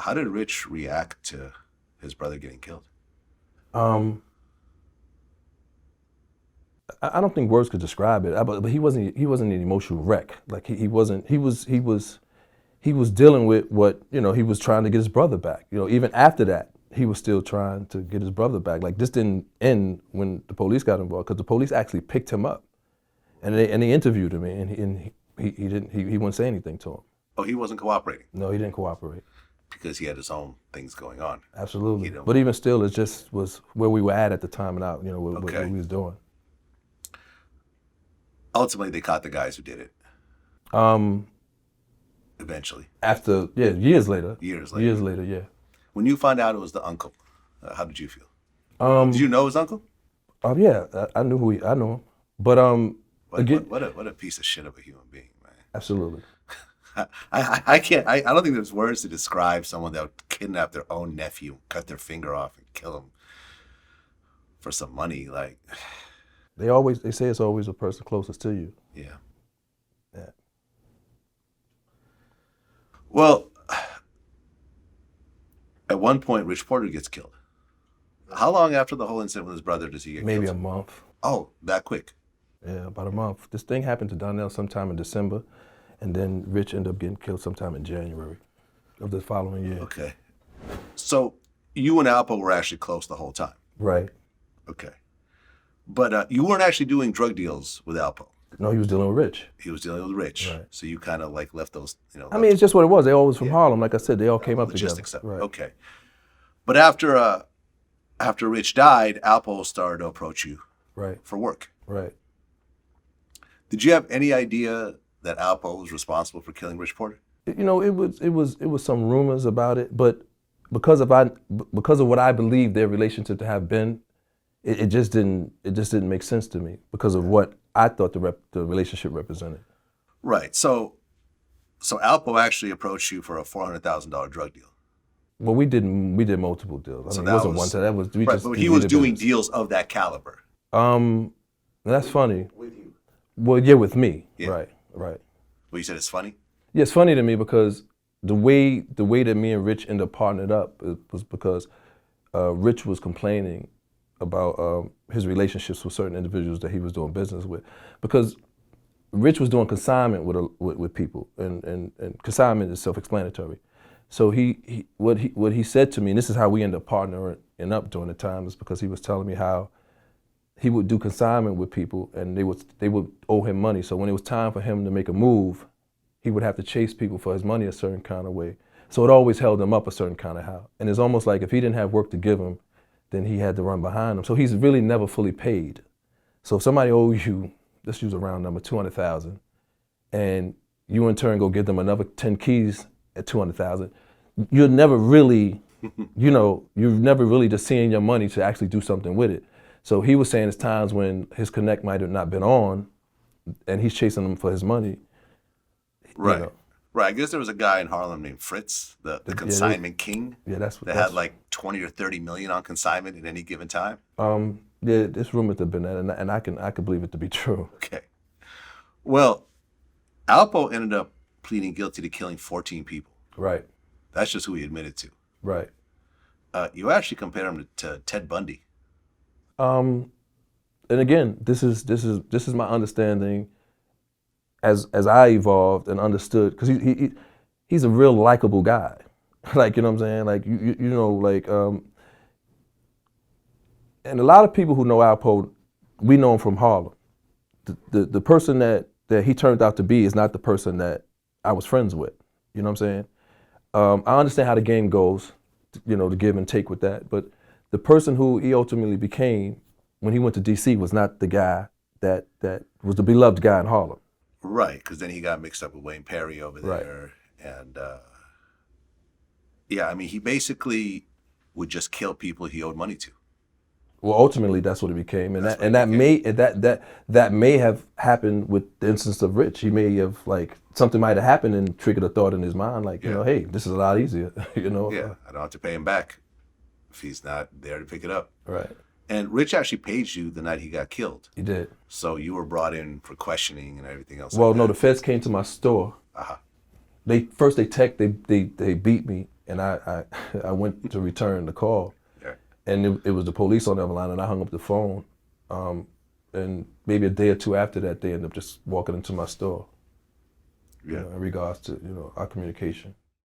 How did Rich react to his brother getting killed? Um, I don't think words could describe it. But he wasn't an emotional wreck. Like he was dealing with what he was trying to get his brother back. Even after that, he was still trying to get his brother back. Like this didn't end when the police got involved because the police actually picked him up and they interviewed him and he wouldn't say anything to him. Oh, he wasn't cooperating No, he didn't cooperate. because he had his own things going on. Absolutely. But even still, it just was where we were at the time and out. What Okay. we was doing. Ultimately, they caught the guys who did it. Um, Eventually, After years later. years later. Years later, yeah. When you found out it was the uncle, how did you feel? Um, Did you know his uncle? yeah, I knew I knew him, but again, What a piece of shit of a human being, man. absolutely. I can't. I don't think there's words to describe someone that would kidnap their own nephew, cut their finger off, and kill him for some money. Like, They say it's always the person closest to you. yeah. Yeah. Well, at one point, Rich Porter gets killed. How long after the whole incident with his brother does he get Maybe killed? a month. Oh, that quick. Yeah, about a month. This thing happened to Donnell sometime in December, and then Rich ended up getting killed sometime in January of the following year. Okay. So you and Alpo were actually close the whole time. Right. Okay. But you weren't actually doing drug deals with Alpo. No, he was dealing with Rich. He was dealing with Rich. Right. So you kind of like left those, I mean, it's just what it was. They all was from Harlem. Like I said, they all came up together. logistics stuff. Right. Okay. But after Rich died, Alpo started to approach you Right. for work. Right. Did you have any idea that Alpo was responsible for killing Rich Porter? It was some rumors about it, but because of what I believe their relationship to have been, it just didn't make sense to me because of what I thought the relationship represented. Right. So Alpo actually approached you for a $400,000 drug deal. Well, we did multiple deals. So I mean, that it wasn't was- one time. That was we Right, just. but we he was did doing business. deals of that caliber. That's funny. With you. Well, yeah, with me. Yeah. Right. Well, you said it's funny? Yeah, it's funny to me because the way that me and Rich ended up partnered up was because Rich was complaining about his relationships with certain individuals that he was doing business with, because Rich was doing consignment with people, and consignment is self-explanatory. So what he said to me, and this is how we ended up partnering up during the time, is because he was telling me how he would do consignment with people, and they would owe him money. So when it was time for him to make a move, he would have to chase people for his money a certain kind of way. So it always held him up a certain kind of how. And it's almost like if he didn't have work to give him, then he had to run behind them. So he's really never fully paid. So if somebody owes you, let's use a round number, 200,000, and you in turn go give them another 10 keys at 200,000, you're never really, you've never really just seeing your money to actually do something with it. So he was saying there's times when his connect might have not been on, and he's chasing them for his money. Right. Right. I guess there was a guy in Harlem named Fritz, the consignment king. Yeah, that's had like 20 or 30 million on consignment at any given time. Yeah, there's rumors that have been that, and I can believe it to be true. Okay. Well, Alpo ended up pleading guilty to killing 14 people. Right. That's just who he admitted to. Right. You actually compare him to Ted Bundy. And again, this is my understanding as I evolved and understood, because he's a real likable guy. Like, you know what I'm saying? Like, and a lot of people who know Alpo, we know him from Harlem. The person that he turned out to be is not the person that I was friends with. You know what I'm saying? I understand how the game goes, to give and take with that. But the person who he ultimately became when he went to D.C. was not the guy that was the beloved guy in Harlem. Right, because then he got mixed up with Wayne Perry over there. Right. And yeah, I mean, he basically would just kill people he owed money to. Well, ultimately, that's what it became, and that may have happened with the instance of Rich. He may have, like, something might have happened and triggered a thought in his mind, like, hey, this is a lot easier, Yeah, I don't have to pay him back if he's not there to pick it up. Right. And Rich actually paid you the night he got killed. He did. So you were brought in for questioning and everything else. Well, no, the feds came to my store. Uh-huh. They beat me, and I went to return the call, Yeah. and it was the police on the other line, and I hung up the phone. And maybe a day or two after that, they ended up just walking into my store. Yeah. In regards to our communication.